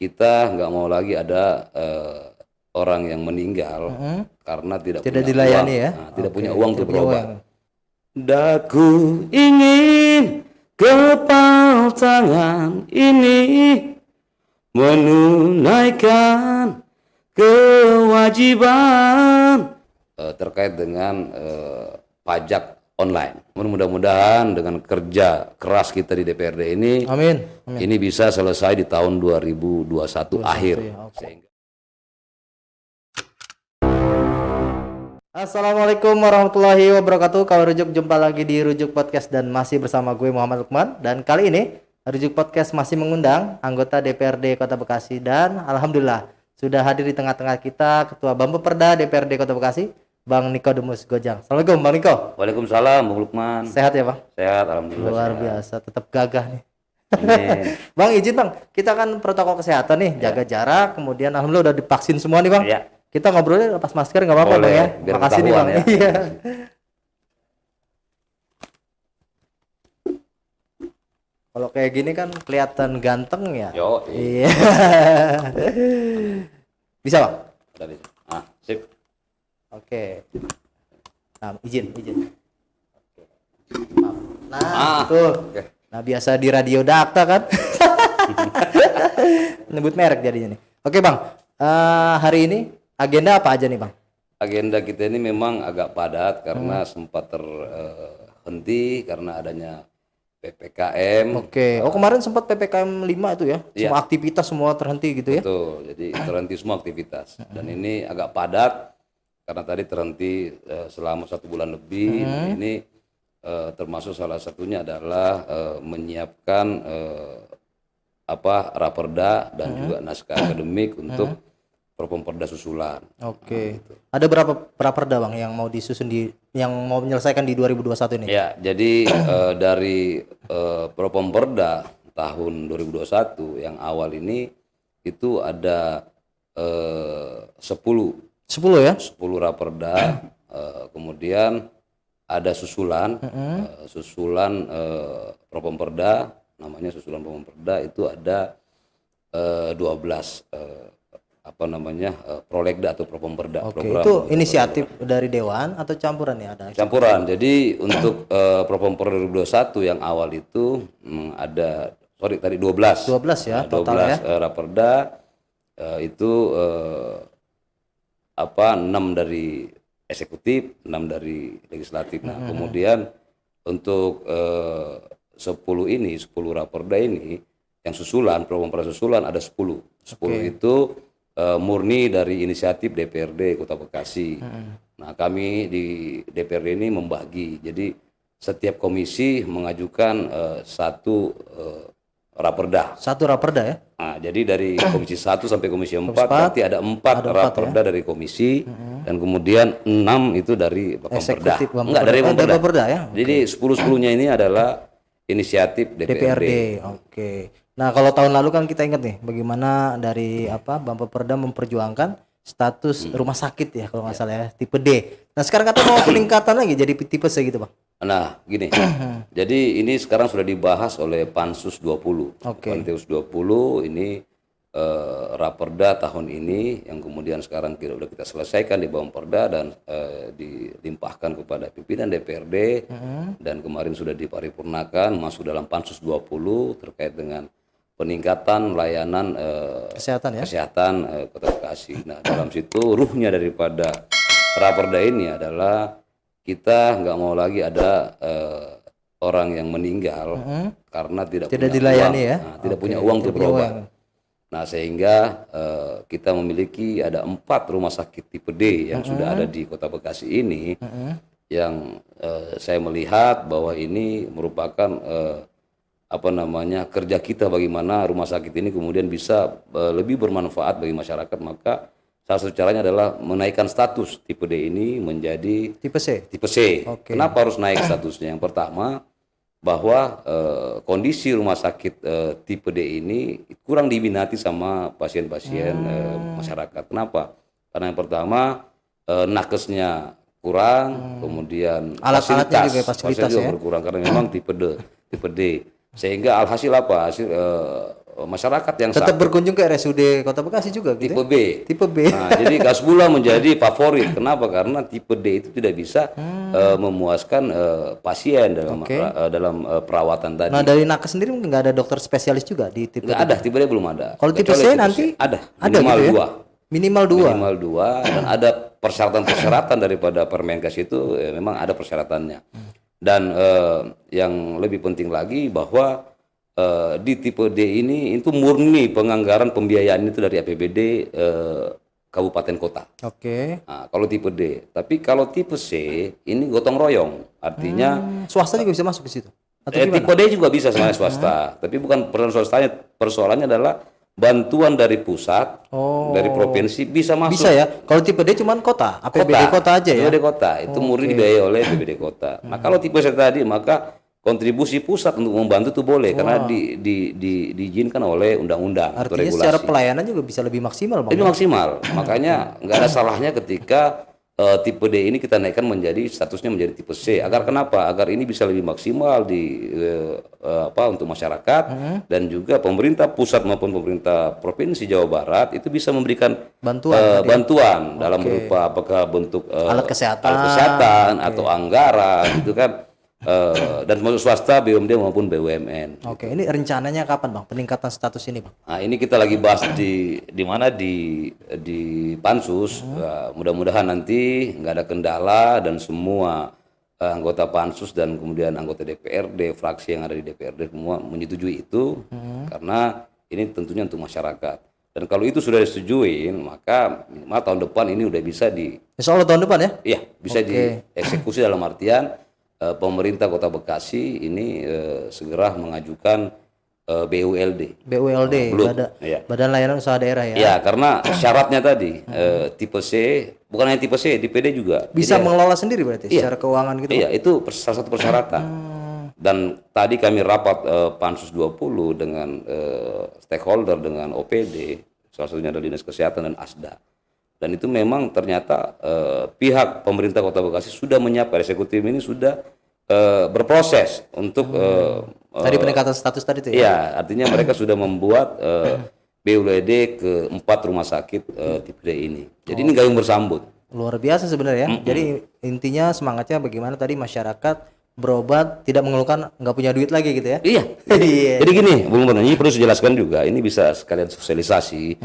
kita nggak mau lagi ada orang yang meninggal karena tidak punya dilayani uang. ya. Nah, tidak punya Oke, uang tidak untuk punya berobat. uang. Daku ingin kepal tangan ini menunaikan kewajiban terkait dengan pajak online. Mudah-mudahan dengan kerja keras kita di DPRD ini, Amin. Amin. ini bisa selesai di tahun 2021 akhir. Ya, oke. Sehingga Assalamualaikum warahmatullahi wabarakatuh. Kawan Rujuk, jumpa lagi di Rujuk Podcast dan masih bersama gue Muhammad Lukman. Dan kali ini Rujuk Podcast masih mengundang anggota DPRD Kota Bekasi dan alhamdulillah sudah hadir di tengah-tengah kita Ketua Bampeperda DPRD Kota Bekasi, Bang Nikodemus Gojang. Assalamualaikum Bang Niko. Waalaikumsalam Bang Lukman. Sehat ya Bang? Sehat, alhamdulillah. Luar sehat. biasa, tetap gagah nih. Amin. Bang izin Bang, kita kan protokol kesehatan nih, jaga jarak, kemudian alhamdulillah udah divaksin semua nih Bang. Ya. Kita ngobrolnya lepas masker nggak apa-apa Bang Boleh, ya. biar Makasih nih Bang. ketahuan ya. Iya. Kalau kayak gini kan kelihatan ganteng ya. Yo, Iya. Bisa Bang? Tadi. Ah, sip. Oke. Nah, izin. Nah, Ah, tuh. oke. Nah, biasa di radio Dakta kan. Nyebut merek jadinya nih. Oke Bang, hari ini agenda apa aja nih Bang? Agenda kita ini memang agak padat karena sempat terhenti karena adanya PPKM. Oke. Oh kemarin sempat PPKM 5 itu ya? Iya. Semua aktivitas semua terhenti gitu ya? Betul, jadi terhenti semua aktivitas. Dan ini agak padat karena tadi terhenti selama 1 bulan lebih. Nah, ini termasuk salah satunya adalah menyiapkan raperda dan juga naskah akademik untuk Propamperda susulan. Oke. Ada berapa raperda Bang yang mau disusun yang mau menyelesaikan di 2021 ini? Ya, jadi dari Propamperda tahun 2021 yang awal ini itu ada 10 ya? 10 raperda, kemudian ada susulan, Propamperda, namanya susulan Propamperda itu ada 12 prolegda atau Propamperda. Oke. Program Itu inisiatif dari Dewan atau campuran ya ada? campuran. Jadi untuk Propamperda 2021 yang awal itu ada tadi 12. 12 ya total 12 ya. raperda itu 6 dari eksekutif, 6 dari legislatif. Nah, kemudian untuk 10 raperda ini yang susulan, Propamperda susulan ada 10. 10 itu murni dari inisiatif DPRD Kota Bekasi. Nah, kami di DPRD ini membagi. Jadi setiap komisi mengajukan satu raperda. Satu raperda ya? Nah, jadi dari komisi 1 sampai komisi 4 berarti ada 4 raperda dari komisi dan kemudian 6 itu dari Bapemperda. Eksekutif Enggak dari Bapemperda. Bapemperda ya? Jadi 10-10-nya ini adalah inisiatif DPRD. Oke. Nah, kalau tahun lalu kan kita ingat nih bagaimana dari Bapemperda memperjuangkan status rumah sakit ya kalau nggak salah ya, tipe D. Nah, sekarang kata mau peningkatan lagi jadi tipe C gitu, Bang. Nah, gini. Jadi ini sekarang sudah dibahas oleh Pansus 20. Oke. Pansus 20 ini raperda tahun ini yang kemudian sekarang sudah kita selesaikan di Bapemperda dan dilimpahkan kepada pimpinan DPRD dan kemarin sudah diparipurnakan masuk dalam Pansus 20 terkait dengan peningkatan layanan kesehatan Kota Bekasi. Nah, dalam situ ruhnya daripada raperda ini adalah kita nggak mau lagi ada orang yang meninggal karena tidak punya dilayani uang. ya. Nah, tidak punya uang untuk berobat. Nah, sehingga kita memiliki ada 4 rumah sakit tipe D yang sudah ada di Kota Bekasi ini yang saya melihat bahwa ini merupakan kerja kita bagaimana rumah sakit ini kemudian bisa lebih bermanfaat bagi masyarakat. Maka salah satu caranya adalah menaikkan status tipe D ini menjadi tipe C. Tipe C. Oke. Kenapa harus naik statusnya? Yang pertama bahwa kondisi rumah sakit tipe D ini kurang diminati sama pasien-pasien masyarakat. Kenapa? Karena yang pertama nakesnya kurang, kemudian Alat-alatnya juga fasilitas juga ya. berkurang karena memang tipe D. Sehingga alhasil apa? Hasil masyarakat yang Tetap sakit berkunjung ke RSUD Kota Bekasi juga gitu. tipe Ya? B. Tipe B. Nah, jadi Kasbula menjadi favorit. Kenapa? Karena tipe D itu tidak bisa memuaskan pasien dalam perawatan tadi. Nah, dari nakes sendiri mungkin nggak ada dokter spesialis juga di tipe Nggak D. ada, tipe D belum ada. Kalau tipe Kecuali C tipe nanti ada ada minimal gitu ya? 2. Minimal 2. Minimal 2 dan ada persyaratan-persyaratan daripada Permenkes itu memang ada persyaratannya. Dan yang lebih penting lagi bahwa di tipe D ini itu murni penganggaran pembiayaan itu dari APBD kabupaten kota. Oke. Nah, kalau tipe D. Tapi kalau tipe C ini gotong royong. Artinya Swasta juga bisa masuk ke situ. Atau tipe gimana? D juga bisa sebenarnya swasta. Tapi bukan persoalannya adalah bantuan dari pusat, dari provinsi bisa masuk. Bisa ya. Kalau tipe D cuman kota, APBD kota aja ya. APBD kota itu murni dibiayai oleh APBD kota. Nah, kalau tipe C tadi maka kontribusi pusat untuk membantu itu boleh karena diizinkan oleh undang-undang atau Artinya regulasi. secara pelayanan juga bisa lebih maksimal, Bang. Lebih maksimal. Makanya nggak ada salahnya ketika tipe D ini kita naikkan menjadi statusnya menjadi tipe C. Agar kenapa? Agar ini bisa lebih maksimal untuk masyarakat dan juga pemerintah pusat maupun pemerintah provinsi Jawa Barat itu bisa memberikan bantuan dalam berupa apakah bentuk alat kesehatan atau anggaran gitu kan. Dan termasuk swasta, BUMD maupun BUMN. Oke, ini rencananya kapan, Bang? Peningkatan status ini, Bang? Nah, ini kita lagi bahas di mana di Pansus. Mudah-mudahan nanti nggak ada kendala dan semua anggota Pansus dan kemudian anggota DPRD, fraksi yang ada di DPRD semua menyetujui itu karena ini tentunya untuk masyarakat. Dan kalau itu sudah disetujuin, maka minimal tahun depan ini udah bisa Insya Allah tahun depan ya? Iya, bisa dieksekusi dalam artian pemerintah Kota Bekasi ini segera mengajukan BULD. BULD, Badan Layanan Usaha Daerah ya. Ya, karena syaratnya tadi tipe C, bukan hanya tipe C, tipe D juga. Bisa mengelola sendiri berarti secara keuangan gitu. Iya, itu salah satu persyaratan. Dan tadi kami rapat Pansus 20 dengan stakeholder dengan OPD, salah satunya adalah Dinas Kesehatan dan ASDA. Dan itu memang ternyata pihak pemerintah Kota Bekasi sudah menyiapkan, eksekutif ini sudah berproses untuk tadi peningkatan status tadi itu ya? Iya, artinya mereka sudah membuat BULD ke 4 rumah sakit tipe D ini. Jadi ini gayung bersambut. Luar biasa sebenarnya ya. Jadi intinya semangatnya bagaimana tadi masyarakat berobat tidak mengeluhkan nggak punya duit lagi gitu ya? Iya. Jadi gini, Bung Bang, ini perlu saya jelaskan juga. Ini bisa sekalian sosialisasi.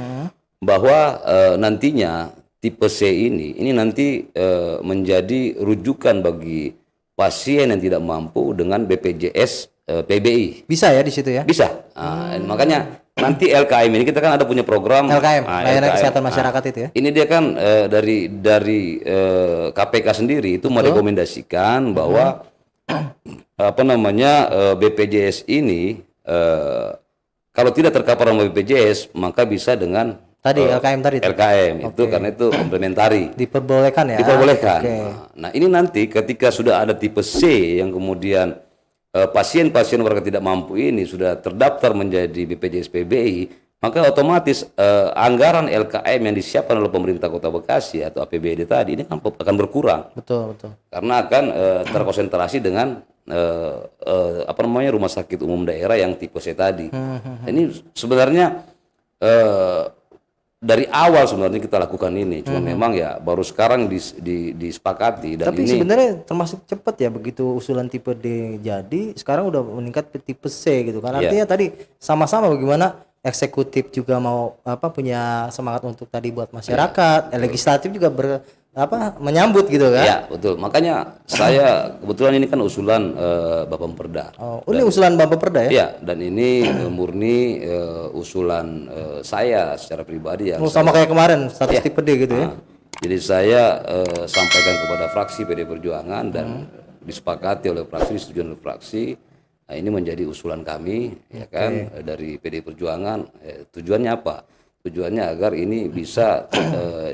Bahwa nantinya tipe C ini nanti menjadi rujukan bagi pasien yang tidak mampu dengan BPJS PBI. Bisa ya di situ ya? Bisa. Makanya nanti LKM ini kita kan ada punya program LKM, Layanan Kesehatan Masyarakat itu ya. Ini dia kan dari KPK sendiri itu merekomendasikan bahwa BPJS ini kalau tidak tercover sama BPJS maka bisa dengan tadi LKM tadi itu. LKM itu karena itu komplementari. Diperbolehkan ya. Diperbolehkan. Nah, ini nanti ketika sudah ada tipe C yang kemudian pasien-pasien warga tidak mampu ini sudah terdaftar menjadi BPJS PBI, maka otomatis anggaran LKM yang disiapkan oleh pemerintah Kota Bekasi atau APBD tadi ini akan berkurang. Betul. Karena akan terkonsentrasi dengan rumah sakit umum daerah yang tipe C tadi. Ini sebenarnya dari awal sebenarnya kita lakukan ini, cuma memang ya baru sekarang disepakati. Dan tapi ini sebenarnya termasuk cepat ya begitu usulan tipe D jadi sekarang udah meningkat ke tipe C gitu kan. Artinya tadi sama-sama bagaimana eksekutif juga mau punya semangat untuk tadi buat masyarakat, legislatif juga menyambut gitu kan. Ya, betul. Makanya saya kebetulan ini kan usulan Bapemperda. Ini usulan Bapemperda ya? Iya, dan ini murni usulan saya secara pribadi yang sama kayak kemarin status tipe D gitu ya. Jadi saya sampaikan kepada fraksi PD Perjuangan dan disepakati oleh fraksi, disetujui oleh fraksi. Nah, ini menjadi usulan kami ya kan dari PD Perjuangan. Tujuannya apa? Tujuannya agar ini bisa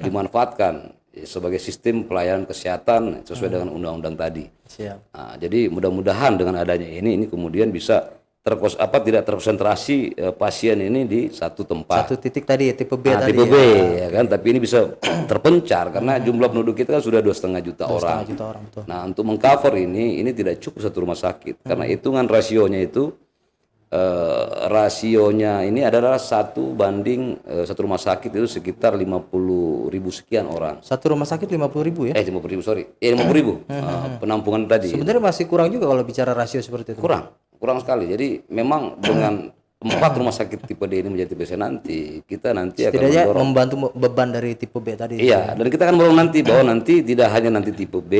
dimanfaatkan sebagai sistem pelayanan kesehatan sesuai dengan undang-undang tadi. Siap. Nah, jadi mudah-mudahan dengan adanya ini kemudian bisa tidak terkonsentrasi pasien ini di satu tempat. Satu titik tadi tipe B tadi. Tipe B ya kan, tapi ini bisa terpencar karena jumlah penduduk kita kan sudah 2,5 juta orang. Betul. Nah, untuk mengcover ini tidak cukup satu rumah sakit karena hitungan rasionya itu rasionya ini adalah 1 rumah sakit itu sekitar 50.000 sekian orang. Satu rumah sakit 50.000 ya? 50.000 sorry, 50.000 penampungan tadi. Sebenarnya masih kurang juga kalau bicara rasio seperti itu. Kurang sekali. Jadi memang dengan 4 rumah sakit tipe D ini menjadi tipe C nanti, kita nanti akan setidaknya mendorong membantu beban dari tipe B tadi. iya, dan kita akan mendorong nanti bahwa nanti tidak hanya nanti tipe B,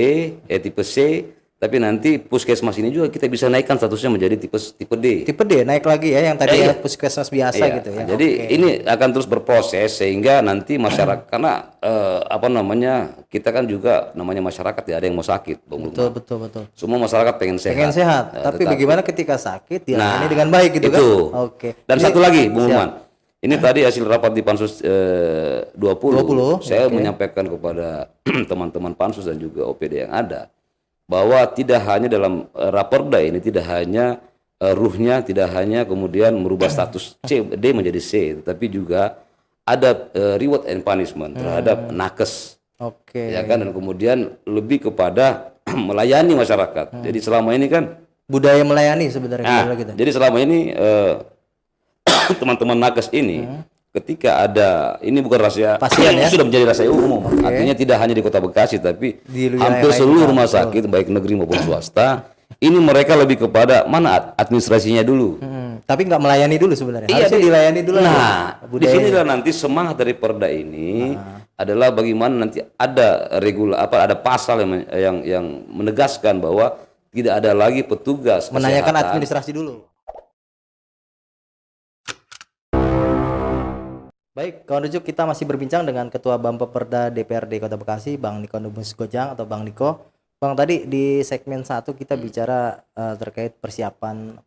tipe C, tapi nanti puskesmas ini juga kita bisa naikkan statusnya menjadi tipe D. Tipe D naik lagi ya, yang tadi Iya. puskesmas biasa Iya. gitu ya. Jadi ini akan terus berproses sehingga nanti masyarakat karena kita kan juga namanya masyarakat tidak ada yang mau sakit, Bang Lukman. Betul. Semua masyarakat pengen sehat. Pengen sehat, Nah, tapi tetapi- bagaimana ketika sakit dilayani Nah, dengan baik gitu itu. kan? Oke. Dan Ini- satu lagi, Bung Lukman. Ini tadi hasil rapat di Pansus 20. Saya menyampaikan kepada teman-teman Pansus dan juga OPD yang ada bahwa tidak hanya dalam Raperda ini tidak hanya ruhnya tidak hanya kemudian merubah status D menjadi C, tetapi juga ada reward and punishment terhadap nakes. Oke. Ya kan, dan kemudian lebih kepada melayani masyarakat. Jadi selama ini kan Budaya melayani sebenarnya kembali gitu. jadi selama ini teman-teman nakes ini ketika ada ini bukan rahasia Pasien ya? sudah menjadi rahasia umum. Artinya tidak hanya di Kota Bekasi tapi Di wilayah hampir lain seluruh juga. rumah sakit baik negeri maupun swasta. Ini mereka lebih kepada mana administrasinya dulu. Tapi nggak melayani dulu sebenarnya. Iya, Harusnya dilayani dulu. Nah, di budaya. sinilah nanti semangat dari Perda ini adalah bagaimana nanti ada ada pasal yang menegaskan bahwa tidak ada lagi petugas Menanyakan kesehatan. administrasi dulu. Baik, kawan rujuk, kita masih berbincang dengan Ketua Bampeperda DPRD Kota Bekasi, Bang Niko Nubus Gojang atau Bang Niko. Bang, tadi di segmen 1 kita bicara terkait persiapan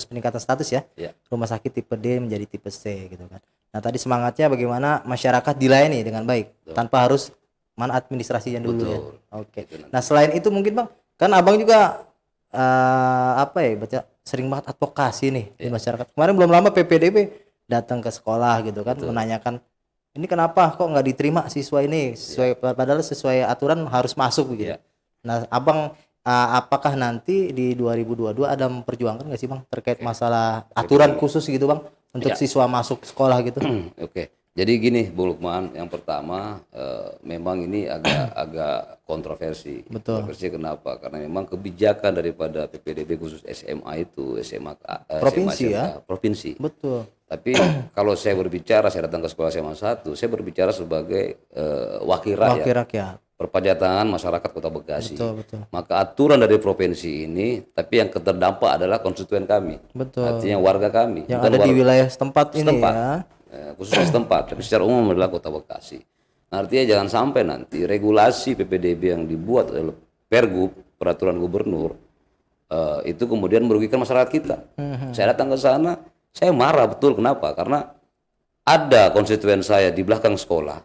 peningkatan status ya. Ya. Rumah sakit tipe D menjadi tipe C gitu kan. Nah, tadi semangatnya bagaimana masyarakat dilayani dengan baik tanpa harus administrasinya dulu ya. Betul. Oke. Itu nanti. Nah, selain itu mungkin Bang, kan Abang juga baca sering banget advokasi nih di masyarakat. Kemarin belum lama PPDB datang ke sekolah gitu kan, menanyakan ini kenapa kok nggak diterima siswa ini padahal sesuai aturan harus masuk gitu. Ya. Nah, Abang apakah nanti di 2022 ada memperjuangkan nggak sih Bang terkait masalah aturan khusus gitu Bang untuk siswa masuk sekolah gitu? Oke. Jadi gini, Bu Lukman, yang pertama memang ini agak kontroversi. Betul. Kontroversi kenapa? Karena memang kebijakan daripada PPDB khusus SMA itu Provinsi SMA, ya? Provinsi. Betul. Tapi kalau saya berbicara, saya datang ke sekolah SMA 1, saya berbicara sebagai wakil rakyat, Wakil rakyat. perpajatangan masyarakat Kota Bekasi. Betul. Maka aturan dari provinsi ini, tapi yang terdampak adalah konstituen kami. Betul. Artinya warga kami. Yang bukan ada di wilayah setempat ini setempat. ya. Khususnya setempat, tapi secara umum adalah Kota Bekasi. Nah, artinya jangan sampai nanti regulasi PPDB yang dibuat oleh Pergub, peraturan gubernur, itu kemudian merugikan masyarakat kita. Saya datang ke sana, saya marah betul. Kenapa? Karena ada konstituen saya di belakang sekolah.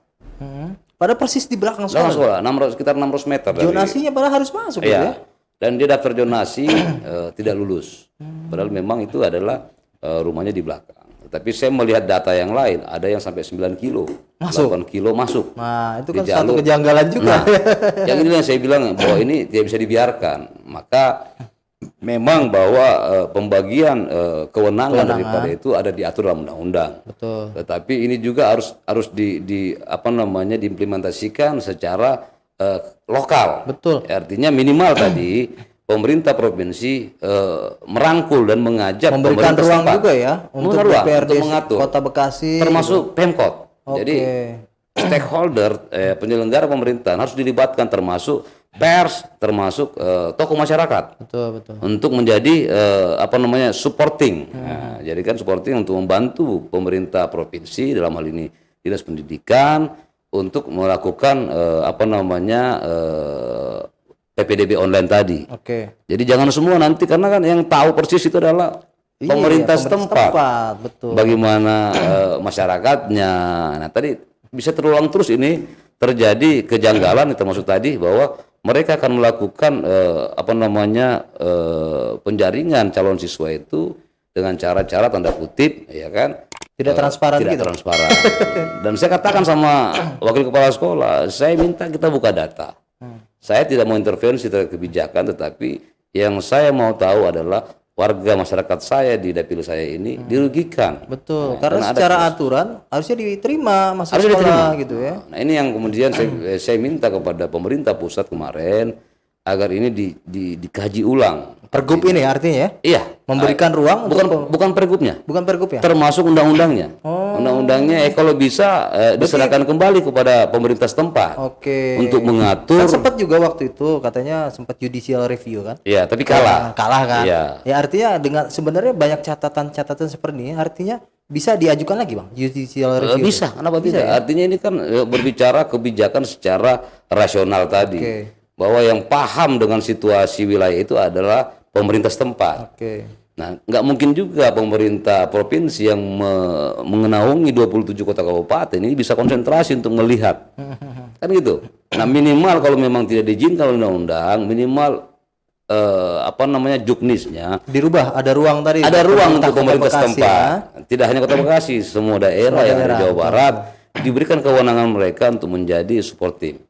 Padahal persis di belakang Belakang sekolah. sekolah, sekitar 600 meter. Zonasinya padahal harus masuk gitu ya. Iya. Dan dia daftar zonasi tidak lulus. Padahal memang itu adalah rumahnya di belakang. Tapi saya melihat data yang lain, ada yang sampai 9 kilo, Masuk. 8 kilo masuk. Nah, itu Di kan satu jalur. kejanggalan juga. Nah, yang ini yang saya bilang bahwa ini tidak bisa dibiarkan. Maka memang bahwa pembagian kewenangan daripada itu ada diatur dalam undang-undang. Betul. Tetapi ini juga harus diimplementasikan secara lokal. Betul. Artinya minimal tadi pemerintah provinsi merangkul dan mengajak Memberikan pemerintah ruang setempat. juga ya untuk Memberikan ruang DPRD untuk mengatur. Kota Bekasi. Termasuk Pemkot. Oke. Jadi stakeholder penyelenggara pemerintahan harus dilibatkan termasuk pers, termasuk tokoh masyarakat Betul. untuk menjadi supporting. Nah, jadi kan supporting untuk membantu pemerintah provinsi dalam hal ini Dinas Pendidikan untuk melakukan PPDB online tadi. Oke. Jadi jangan semua nanti karena kan yang tahu persis itu adalah pemerintah setempat. Betul. Bagaimana masyarakatnya. Nah, tadi bisa terulang terus ini terjadi kejanggalan termasuk tadi bahwa mereka akan melakukan penjaringan calon siswa itu dengan cara-cara tanda kutip ya kan Tidak transparan tidak gitu. transparan. Dan saya katakan sama wakil kepala sekolah, saya minta kita buka data. Saya tidak mau intervensi terhadap kebijakan, tetapi yang saya mau tahu adalah warga masyarakat saya di dapil saya ini dirugikan. Betul, karena secara aturan harusnya diterima masuk Harus sekolah diterima. gitu ya. Nah, ini yang kemudian saya minta kepada pemerintah pusat kemarin agar ini dikaji ulang. Pergub ini artinya ya, Iya, memberikan ruang bukan pergubnya, bukan pergub ya. termasuk undang-undangnya. Undang-undangnya kalau bisa diserahkan kembali kepada pemerintah setempat Oke. untuk mengatur. Kan sempat juga waktu itu katanya sempat judicial review kan. Ya, tapi kalah. Kalah kan. Iya. Ya artinya dengan sebenarnya banyak catatan-catatan seperti ini artinya bisa diajukan lagi Bang judicial review. Bisa, kenapa tidak? Artinya ini kan berbicara kebijakan secara rasional tadi. Oke. Bahwa yang paham dengan situasi wilayah itu adalah pemerintah setempat. Oke. Nah, nggak mungkin juga pemerintah provinsi yang mengenaungi 27 kota kabupaten ini bisa konsentrasi untuk melihat. Kan gitu. Nah, minimal kalau memang tidak diizinkan oleh undang-undang, minimal juknisnya Dirubah, ada ruang tadi. ada ruang untuk Kota pemerintah Bekasi, setempat. ya. Tidak hanya Kota Bekasi, semua daerah yang ada di Jawa Barat diberikan kewenangan mereka untuk menjadi support team.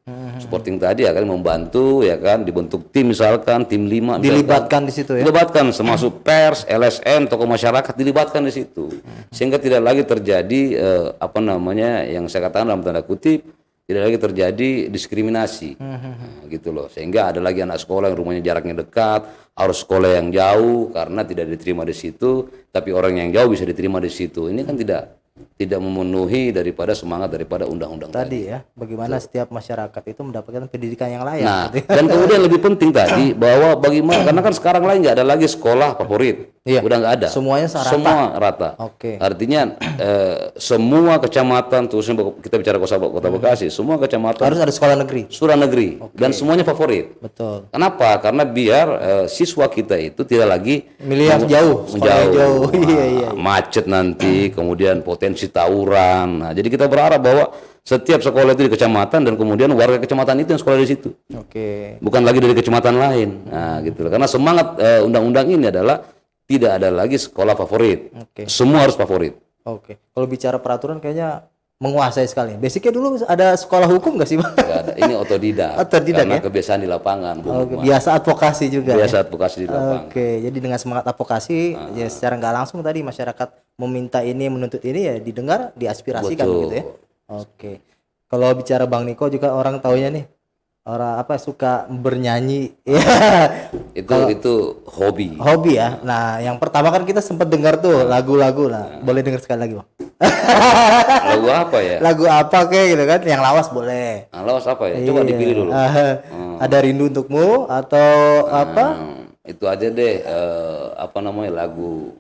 Supporting tadi akan membantu ya kan, dibentuk tim misalkan tim 5 Dilibatkan di situ ya. dilibatkan termasuk pers, LSM, tokoh masyarakat dilibatkan di situ. Sehingga tidak lagi terjadi yang saya katakan dalam tanda kutip tidak lagi terjadi diskriminasi. Nah, gitu loh. Sehingga ada lagi anak sekolah yang rumahnya jaraknya dekat, harus sekolah yang jauh karena tidak diterima di situ, tapi orang yang jauh bisa diterima di situ. Ini kan tidak memenuhi daripada semangat daripada undang-undang Tadi ya, bagaimana setiap masyarakat itu mendapatkan pendidikan yang layak. Nah, gitu ya. dan kemudian lebih penting tadi bahwa bagaimana karena kan sekarang lagi nggak ada lagi sekolah favorit, Iya. udah nggak ada. Semuanya serata. Semua rata. Oke. Artinya semua kecamatan, terusnya kita bicara kota Bekasi, semua kecamatan Harus ada sekolah negeri. surah negeri dan semuanya favorit. Betul. Kenapa? Karena biar siswa kita itu tidak lagi Milih yang jauh, sekolah yang jauh. Iya. macet nanti, kemudian potensi tawuran. Nah, jadi kita berharap bahwa setiap sekolah itu di kecamatan dan kemudian warga kecamatan itu yang sekolah di situ. Oke. Bukan lagi dari kecamatan lain. Nah, gitu. Karena semangat undang-undang ini adalah tidak ada lagi sekolah favorit. Oke. Semua harus favorit. Oke. Kalau bicara peraturan kayaknya menguasai sekali. Basicnya dulu ada sekolah hukum nggak sih Bang? Nggak ada. Ini otodidak. Otodidak karena ya? kebiasaan di lapangan. Oke, biasa advokasi juga. Biasa ya? advokasi di lapangan. Oke, jadi dengan semangat advokasi, ya secara nggak langsung tadi masyarakat meminta ini, menuntut ini ya didengar, diaspirasikan Betul. gitu ya. Oke. Kalau bicara Bang Niko juga orang taunya nih, orang suka bernyanyi, ya Itu hobi. hobi ya. Nah, yang pertama kan kita sempat dengar tuh lagu-lagu lah. Boleh dengar sekali lagi Bang? Lagu apa ya? Lagu apa kayak gitu kan? Yang lawas boleh. Nah, lawas apa ya? Coba Iya. dipilih dulu. Ada Rindu Untukmu atau apa? Itu aja deh. Lagu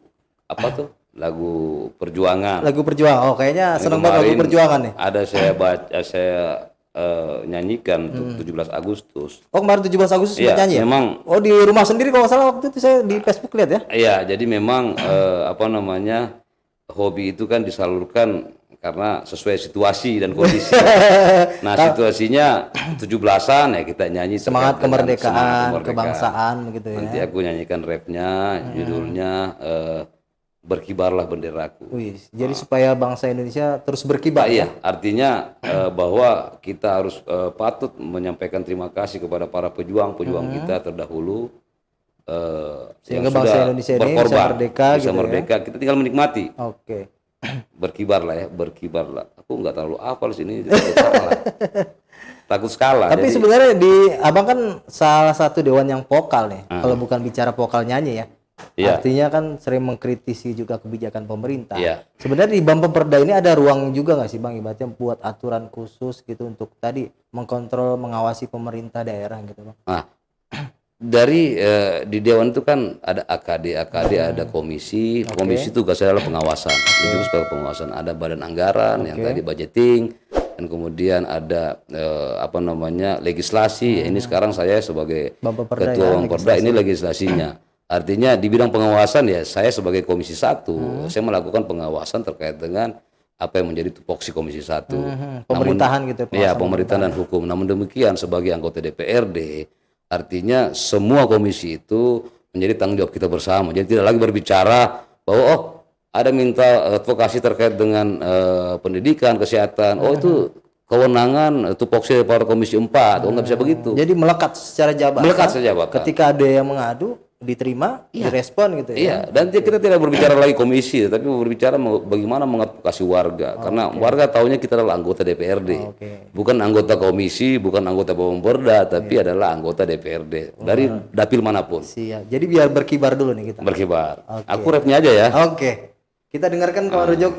apa tuh? Lagu perjuangan. Lagu perjuangan. Oh, kayaknya Ini seneng banget lagu kemarin perjuangan nih. Ada saya nyanyikan untuk 17 Agustus. Oh, kemarin 17 Agustus Iya, sempat nyanyi ya? memang. Oh, di rumah sendiri kalau nggak salah waktu itu saya di Facebook lihat ya. Iya, jadi memang hobi itu kan disalurkan karena sesuai situasi dan kondisi. Nah, situasinya 17-an ya kita nyanyi Semangat terkait dengan kemerdekaan, semangat kebangsaan begitu ya. Nanti aku nyanyikan rapnya, judulnya Berkibarlah Benderaku. Wih, jadi supaya bangsa Indonesia terus berkibar. Iya, artinya bahwa kita harus patut menyampaikan terima kasih kepada para pejuang-pejuang kita terdahulu Sehingga yang bangsa sudah Indonesia ini bisa berkorban, merdeka bisa gitu ya. merdeka. Kita tinggal menikmati. Oke. Berkibarlah. Aku nggak terlalu hafal sini, takut skala. Tapi Jadi, sebenarnya Abang kan salah satu dewan yang vokal nih. Kalau bukan bicara vokal nyanyi ya. Iya. Artinya kan sering mengkritisi juga kebijakan pemerintah. Iya. Sebenarnya di Bampeperda ini ada ruang juga nggak sih Bang ibaratnya buat aturan khusus gitu untuk tadi mengkontrol, mengawasi pemerintah daerah gitu Bang. Nah, dari di dewan itu kan ada AKD, ada komisi tugasnya adalah pengawasan. Itu sebagai pengawasan ada badan anggaran yang tadi budgeting dan kemudian ada legislasi. Ini sekarang saya sebagai Bampeperda ketua ya, Bampeperda ini legislasinya. Artinya di bidang pengawasan ya saya sebagai komisi 1 saya melakukan pengawasan terkait dengan apa yang menjadi tupoksi komisi 1. Pemerintahan gitu Ya, pemerintahan dan hukum. Namun demikian sebagai anggota DPRD artinya semua komisi itu menjadi tanggung jawab kita bersama. Jadi tidak lagi berbicara bahwa ada minta advokasi terkait dengan pendidikan, kesehatan. Itu kewenangan tupoksi para komisi 4. Nggak bisa begitu. Jadi melekat secara jabatan. Melekat secara jabatan. Ketika ada yang mengadu diterima, direspon gitu ya. Iya, dan kita tidak berbicara lagi komisi, tapi berbicara bagaimana mengadvokasi warga. Karena warga taunya kita adalah anggota DPRD, bukan anggota komisi, bukan anggota Pemperda, tapi adalah anggota DPRD dari dapil manapun. Siap. Jadi biar berkibar dulu nih kita. Berkibar. Aku refnya aja ya. Oke. Kita dengarkan kalau rujuk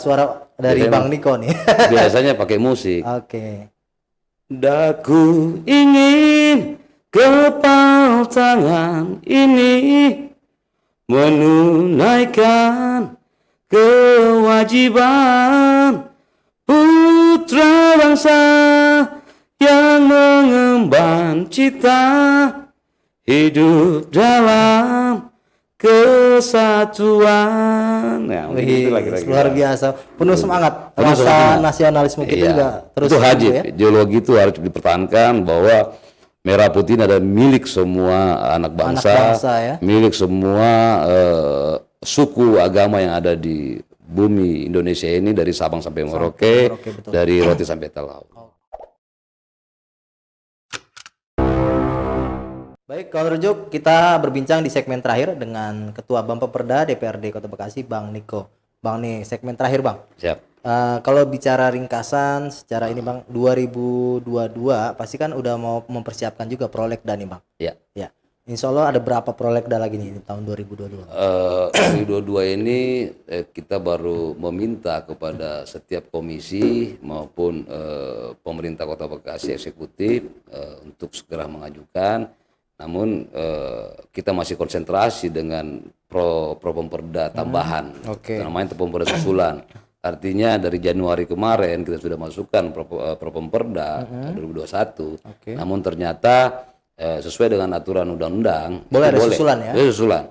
suara dari Bang Niko nih. Biasanya pakai musik. Oke. Daku ingin kepal tangan ini menunaikan kewajiban putra bangsa yang mengemban cita hidup dalam kesatuan. Nah, Wih, kira-kira. luar biasa, penuh semangat. Rasa nasionalisme kita juga terus itu haji ya. ideologi itu harus dipertahankan bahwa merah putih ini adalah milik semua anak bangsa, ya. milik semua suku agama yang ada di bumi Indonesia ini dari Sabang sampai Merauke, dari Roti sampai Talau. Baik, kalau rujuk kita berbincang di segmen terakhir dengan Ketua Bapemperda DPRD Kota Bekasi, Bang Niko. Bang nih, segmen terakhir Bang. Siap. Kalau bicara ringkasan secara ini Bang, 2022 pasti kan udah mau mempersiapkan juga Prolegda nih Bang. Ya. Ya. Insya Allah ada berapa Prolegda lagi nih di tahun 2022? 2022 ini kita baru meminta kepada setiap komisi maupun pemerintah Kota Bekasi eksekutif untuk segera mengajukan. Namun kita masih konsentrasi dengan Pemperda tambahan, namanya Pemperda susulan. Artinya dari Januari kemarin kita sudah masukkan Pemperda 2021. Namun ternyata sesuai dengan aturan undang-undang boleh ada susulan ya? Boleh susulan.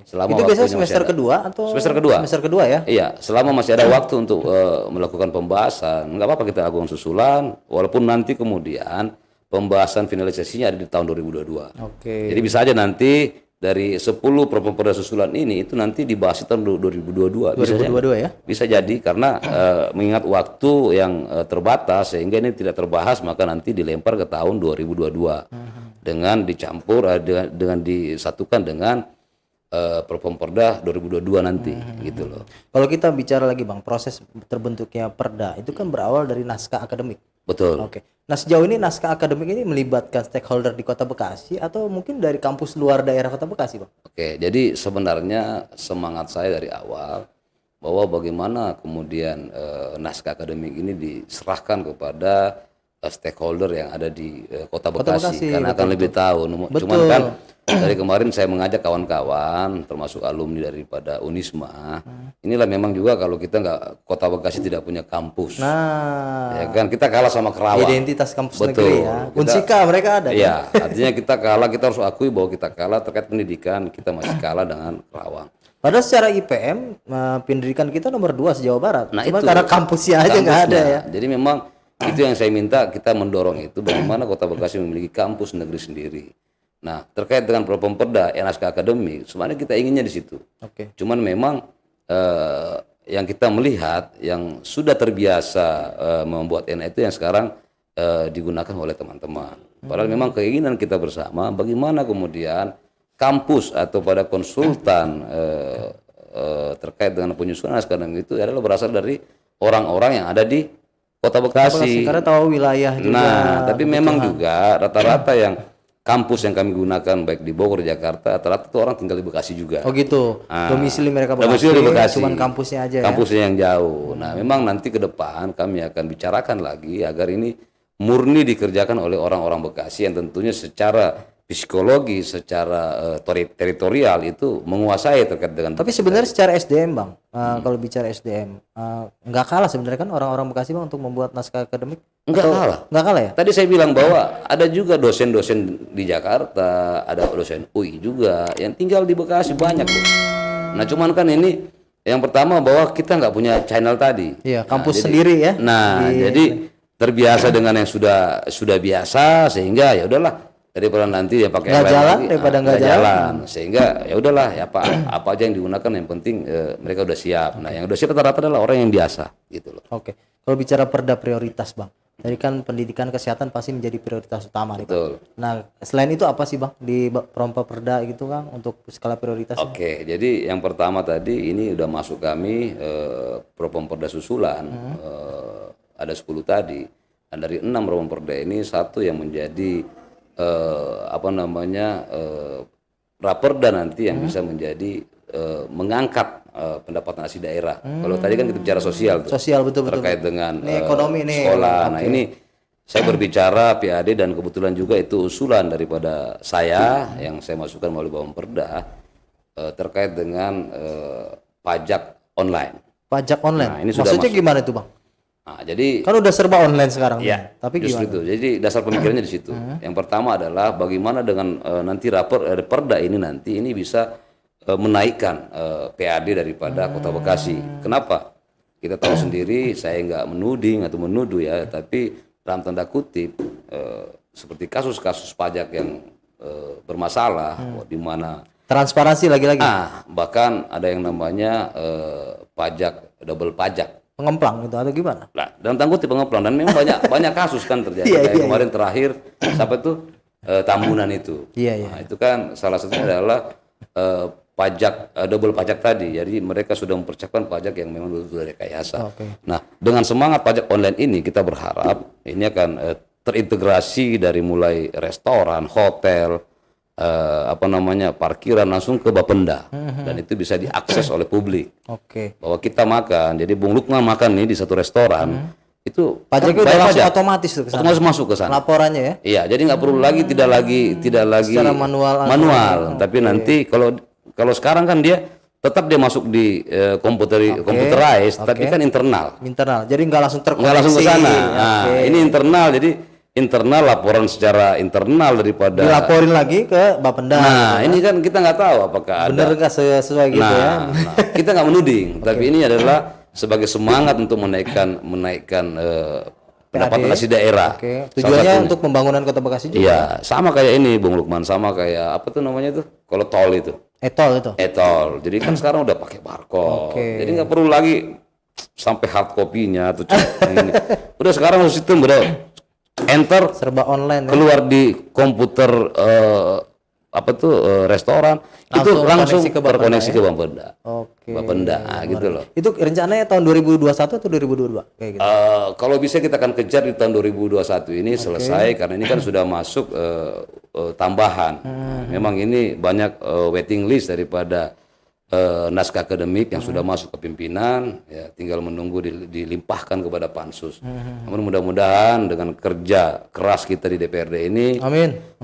Selama itu biasanya semester kedua atau semester kedua? Semester kedua ya? Iya, selama masih ada waktu untuk melakukan pembahasan, nggak apa-apa kita lakukan susulan, walaupun nanti kemudian pembahasan finalisasinya ada di tahun 2022. Jadi bisa aja nanti dari 10 Pemperda susulan ini itu nanti dibahas di tahun 2022. 2022 ya? Bisa jadi karena mengingat waktu yang terbatas sehingga ini tidak terbahas maka nanti dilempar ke tahun 2022 dengan dicampur dengan disatukan dengan Pemperda 2022 nanti gitu loh. Kalau kita bicara lagi Bang, proses terbentuknya Perda itu kan berawal dari naskah akademik. Betul. Nah sejauh ini naskah akademik ini melibatkan stakeholder di Kota Bekasi atau mungkin dari kampus luar daerah Kota Bekasi Bang? Jadi sebenarnya semangat saya dari awal bahwa bagaimana kemudian naskah akademik ini diserahkan kepada stakeholder yang ada di Kota Bekasi karena akan lebih tahu. Cuman kan dari kemarin saya mengajak kawan-kawan termasuk alumni daripada Unisma. Inilah memang juga kalau kita nggak Kota Bekasi tidak punya kampus. Nah, ya kan kita kalah sama Kerawang. Identitas kampus negeri ya. Unsika mereka ada. Iya, artinya kita kalah, kita harus akui bahwa kita kalah terkait pendidikan, kita masih kalah dengan Kerawang. Padahal secara IPM pendidikan kita nomor 2 se-Jawa Barat. Nah, cuma itu karena kampusnya aja nggak ada ya. Jadi memang itu yang saya minta kita mendorong itu bagaimana Kota Bekasi memiliki kampus negeri sendiri. Nah, terkait dengan Pemperda naskah akademik, sebenarnya kita inginnya di situ. Cuman memang yang kita melihat yang sudah terbiasa membuat itu yang sekarang digunakan oleh teman-teman. Padahal memang keinginan kita bersama bagaimana kemudian kampus atau pada konsultan terkait dengan penyusunan naskah akademik itu adalah berasal dari orang-orang yang ada di Kota Bekasi. Karena tahu wilayah juga. Nah, tapi memang juga rata-rata yang kampus yang kami gunakan baik di Bogor, Jakarta, rata-rata itu orang tinggal di Bekasi juga. Oh gitu. Domisili mereka domisili di Bekasi. Cuman kampusnya aja kampusnya yang jauh. Nah, memang nanti ke depan kami akan bicarakan lagi agar ini murni dikerjakan oleh orang-orang Bekasi yang tentunya secara psikologi, secara teritorial itu menguasai terkait dengan. Tapi sebenarnya secara SDM Bang, kalau bicara SDM, nggak kalah sebenarnya kan orang-orang Bekasi Bang untuk membuat naskah akademik? Nggak kalah ya? Tadi saya bilang bahwa ada juga dosen-dosen di Jakarta, ada dosen UI juga yang tinggal di Bekasi banyak loh. Nah cuman kan ini yang pertama bahwa kita nggak punya channel tadi. Iya, kampus sendiri ya. Nah jadi terbiasa dengan yang sudah biasa sehingga ya udahlah daripada nanti dia pakai nggak jalan daripada nggak jalan sehingga ya udahlah ya apa aja yang digunakan yang penting mereka udah siap. Nah yang udah siap rata-rata adalah orang yang biasa gitu loh. Kalau bicara perda prioritas Bang, Tadi kan pendidikan kesehatan pasti menjadi prioritas utama nih, Bang. Betul. Nah, selain itu apa sih, Bang, di Promperda gitu, Kang, untuk skala prioritas? Oke, jadi yang pertama tadi ini udah masuk kami Propamperda susulan ada 10 tadi. Dan dari 6 Propamperda ini satu yang menjadi Raperda nanti yang bisa menjadi mengangkat pendapatan asli daerah. Kalau tadi kan kita bicara sosial tuh, Sosial, betul. terkait dengan Ini ekonomi nih. sekolah. Nah ini saya berbicara PAD dan kebetulan juga itu usulan daripada saya yang saya masukkan melalui Bapemperda terkait dengan pajak online. Pajak online. Nah, ini sudah Maksudnya masuk. gimana itu, Bang? Nah, jadi Kan udah serba online sekarang ya, nih. Tapi justru gimana? itu. Jadi dasar pemikirannya di situ. Yang pertama adalah bagaimana dengan nanti Perda ini nanti ini bisa menaikkan PAD daripada Kota Bekasi. Kenapa? Kita tahu sendiri, saya nggak menuding atau menuduh ya, tapi dalam tanda kutip seperti kasus-kasus pajak yang bermasalah, di mana Transparansi lagi-lagi. bahkan ada yang namanya double pajak. Pengemplang gitu atau gimana? Nah, dalam tanda kutip pengemplang, dan memang banyak kasus kan terjadi. Kayak kemarin terakhir sampai tuh Tambunan itu. Iya. Nah, itu kan salah satunya adalah pajak double pajak tadi. Jadi mereka sudah mempersiapkan pajak yang memang betul-betul rekayasa. Nah, dengan semangat pajak online ini kita berharap ini akan terintegrasi dari mulai restoran, hotel, parkiran langsung ke Bapenda, dan itu bisa diakses oleh publik. Bahwa kita makan, jadi Bung Lukman makan nih di satu restoran, itu pajaknya udah langsung otomatis tuh ke sana. Otomatis masuk ke sana. Laporannya ya? Iya, jadi nggak perlu lagi tidak lagi secara manual. Tapi nanti kalau sekarang kan dia tetap dia masuk di computerized, tapi kan internal. Jadi nggak langsung terkoneksi. Nggak langsung ke sana. Nah, ini internal, jadi internal laporan secara internal daripada dilaporin lagi ke Bapenda. Nah, ini kan kita nggak tahu apakah bener nggak sesuai gitu ya. Nah, kita nggak menuding, tapi ini adalah sebagai semangat untuk menaikkan pendapatan asli daerah. Tujuannya untuk pembangunan Kota Bekasi juga. Iya, sama kayak ini Bung Lukman, sama kayak apa tuh namanya tuh? Kalau tol itu. E-tol itu. E-tol. Jadi kan sekarang udah pakai barcode. Jadi nggak perlu lagi sampai hard copy-nya atau ini. Udah sekarang sistem udah enter serba online keluar di komputer restoran itu langsung terkoneksi ke Bapenda. Bapenda gitu loh. Itu rencananya tahun 2021 atau 2022 kayak gitu. Kalau bisa kita akan kejar di tahun 2021 ini selesai, karena ini kan sudah masuk tambahan. Memang ini banyak waiting list daripada naskah akademik yang sudah masuk ke pimpinan, ya tinggal menunggu dilimpahkan kepada pansus. Namun mudah-mudahan dengan kerja keras kita di DPRD ini,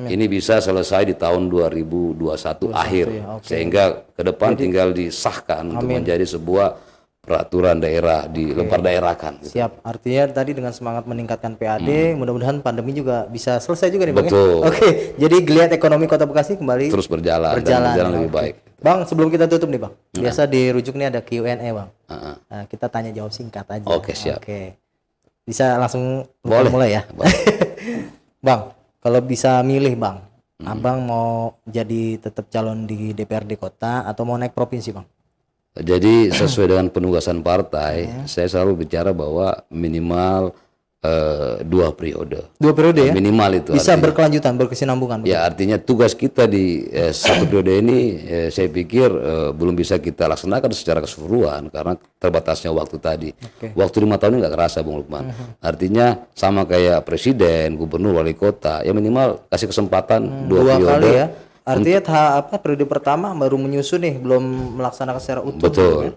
ini bisa selesai di tahun 2021 akhir, sehingga ke depan tinggal disahkan untuk menjadi sebuah peraturan daerah di lembar daerahkan. Gitu. Siap. Artinya tadi dengan semangat meningkatkan PAD, mudah-mudahan pandemi juga bisa selesai juga nih, Bang. Betul. Jadi geliat ekonomi Kota Bekasi kembali terus berjalan lebih baik. Bang, sebelum kita tutup nih, Bang. Biasa di Rujuk nih ada Q&A, Bang. Nah, kita tanya jawab singkat aja. Oke, siap. Bisa langsung mulai ya. Bang, kalau bisa milih, Bang, Abang mau jadi tetap calon di DPRD Kota atau mau naik provinsi, Bang? Jadi sesuai dengan penugasan partai, saya selalu bicara bahwa minimal 2 periode. 2 periode ya? Minimal itu. Bisa artinya, berkelanjutan, berkesinambungan. Ya, artinya tugas kita di 1 periode ini saya pikir belum bisa kita laksanakan secara keseluruhan karena terbatasnya waktu tadi. Waktu 5 tahun ini nggak kerasa, Bung Lukman. Artinya sama kayak presiden, gubernur, wali kota, ya minimal kasih kesempatan 2 periode. Kali ya. Artinya periode pertama baru menyusun nih, belum melaksanakan secara utuh. Betul.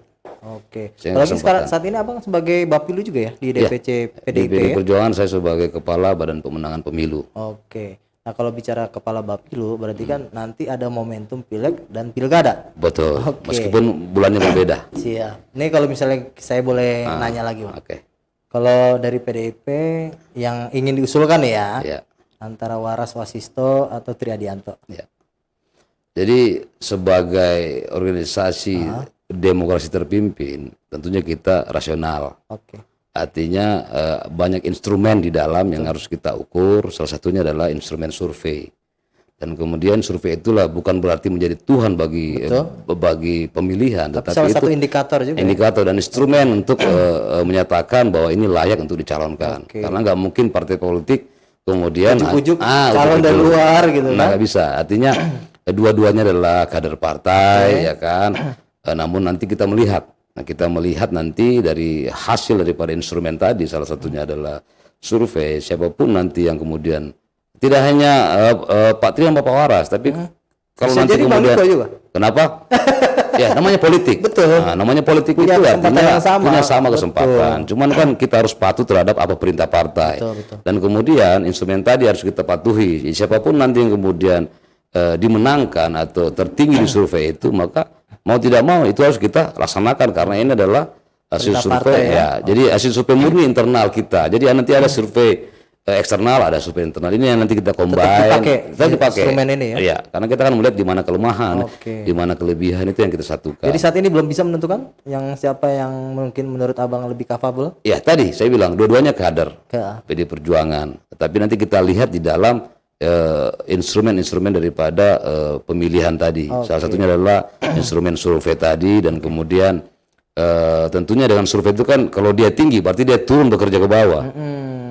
Gitu, kan? Apalagi saat ini Abang sebagai Bapilu juga ya di DPC PDIP. Di PDI Perjuangan saya sebagai Kepala Badan Pemenangan Pemilu. Nah, kalau bicara Kepala Bapilu berarti kan nanti ada momentum Pileg dan Pilkada. Betul. Meskipun bulannya berbeda. Siap. Nih kalau misalnya saya boleh nanya lagi, Bang. Kalau dari PDIP yang ingin diusulkan ya. Antara Waras Wasisto atau Triadianto. Jadi sebagai organisasi demokrasi terpimpin, tentunya kita rasional. Artinya banyak instrumen di dalam yang harus kita ukur. Salah satunya adalah instrumen survei. Dan kemudian survei itulah bukan berarti menjadi Tuhan bagi bagi pemilihan, Tapi tetapi salah itu satu indikator juga. indikator dan instrumen untuk menyatakan bahwa ini layak untuk dicalonkan. Karena nggak mungkin partai politik kemudian Ujuk-ujuk calon dari luar gitu nah kan. nggak bisa. Artinya dua-duanya adalah kader partai, ya kan. Namun nanti kita melihat. Nah, kita melihat nanti dari hasil daripada instrumen tadi, salah satunya adalah survei, siapapun nanti yang kemudian tidak hanya Pak Tri dan Bapak Waras, tapi kalau Bisa nanti jadi Bang kemudian Niko juga. kenapa? Ya, namanya politik. Betul. Nah, namanya politik Punya itu kesempatan artinya yang sama. punya sama Betul. kesempatan. Cuman kan kita harus patuh terhadap apa perintah partai. Betul. Dan kemudian instrumen tadi harus kita patuhi. Jadi, siapapun nanti yang kemudian dimenangkan atau tertinggi di survei itu, maka mau tidak mau itu harus kita laksanakan karena ini adalah hasil Perintah survei partai, ya. Jadi hasil survei murni internal kita. Jadi nanti ada survei eksternal, ada survei internal. Ini yang nanti kita combine. Tetap dipakai. Instrumen ini ya. Iya, karena kita kan melihat di mana kelemahan, Oke. di mana kelebihan itu yang kita satukan. Jadi saat ini belum bisa menentukan yang siapa yang mungkin menurut Abang lebih capable Ya tadi saya bilang dua-duanya kader ke PD Perjuangan. Tapi nanti kita lihat di dalam instrumen-instrumen daripada pemilihan tadi. Salah satunya adalah instrumen survei tadi dan kemudian tentunya dengan survei itu kan kalau dia tinggi berarti dia turun bekerja ke bawah.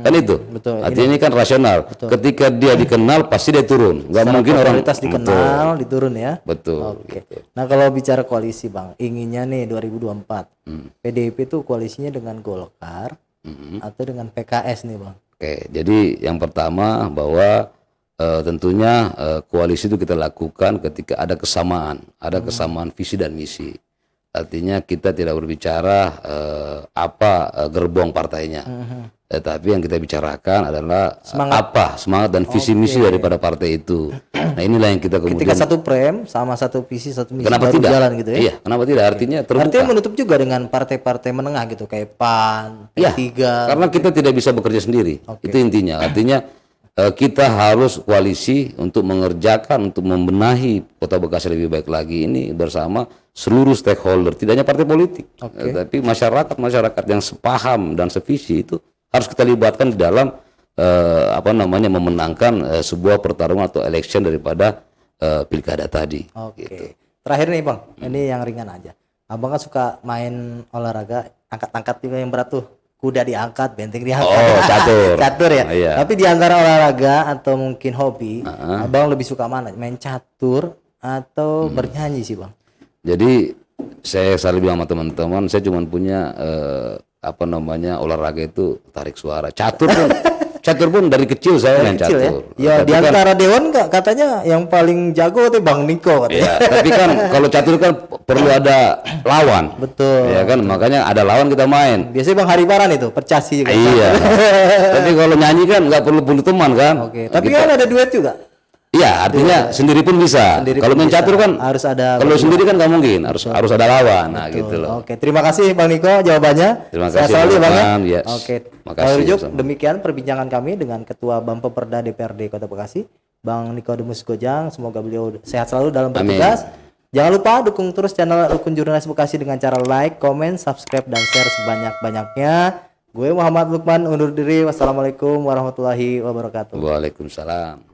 Kan itu. Betul. Artinya ini kan rasional. Ketika dia dikenal pasti dia turun. Nggak mungkin orang popularitas dikenal, diturun ya. Betul. Oke. Nah, kalau bicara koalisi, Bang, inginnya nih 2024. PDIP itu koalisinya dengan Golkar atau dengan PKS nih, Bang. Oke, jadi yang pertama bahwa tentunya koalisi itu kita lakukan ketika ada kesamaan visi dan misi. Artinya kita tidak berbicara gerbong partainya, tetapi yang kita bicarakan adalah semangat dan visi misi daripada partai itu. Nah inilah yang kita kemudian. Ketika satu frame sama satu visi satu misi Kenapa baru tidak? jalan gitu ya. Iya, kenapa tidak? Artinya terbuka. Artinya menutup juga dengan partai-partai menengah gitu kayak PAN, Ya, P3. karena kita tidak bisa bekerja sendiri. Itu intinya. Artinya kita harus koalisi untuk mengerjakan, untuk membenahi Kota Bekasi lebih baik lagi ini bersama seluruh stakeholder, tidak hanya partai politik, tapi masyarakat yang sepaham dan sevisi itu harus kita libatkan di dalam memenangkan sebuah pertarungan atau election daripada pilkada tadi. Oke. Gitu. Terakhir nih, Bang. Ini yang ringan aja. Abang kan suka main olahraga, angkat-angkat juga yang berat tuh. Kuda diangkat, benteng diangkat. Oh, catur. Catur ya. Iya. Tapi di antara olahraga atau mungkin hobi, Abang lebih suka mana? Main catur atau bernyanyi sih, Bang? Jadi saya selalu bilang sama teman-teman, saya cuma punya olahraga itu tarik suara. Catur pun dari kecil saya main Kecil catur. ya. Ya di Tapi kan- antara dewan katanya yang paling jago tuh Bang Niko katanya. Ya, tapi kan kalau catur kan perlu ada lawan. Betul. Ya kan, makanya ada lawan kita main. Biasanya Bang Haribaran itu percasi juga. Iya. Tapi kalau nyanyi kan nggak perlu teman kan. Oke. Tapi kan ada duet juga. Iya, artinya sendiri pun bisa. Sendiri Kalau pun main bisa. catur kan Harus ada Kalau sendiri kan nggak mungkin, harus ada lawan. Nah, gitu loh. Oke, terima kasih Bang Niko jawabannya. Terima Sehat kasih, selalu ya, Bang ya. teman-teman. Yes. Oke. Makasih, Kalau Rujuk, sama-sama. demikian perbincangan kami dengan Ketua Bampeperda DPRD Kota Bekasi, Bang Nikodemus Gojang. Semoga beliau sehat selalu dalam bertugas. Jangan lupa dukung terus channel Rukun Jurnalis Bekasi dengan cara like, komen, subscribe, dan share sebanyak-banyaknya. Gue Muhammad Lukman undur diri. Wassalamualaikum warahmatullahi wabarakatuh. Waalaikumsalam.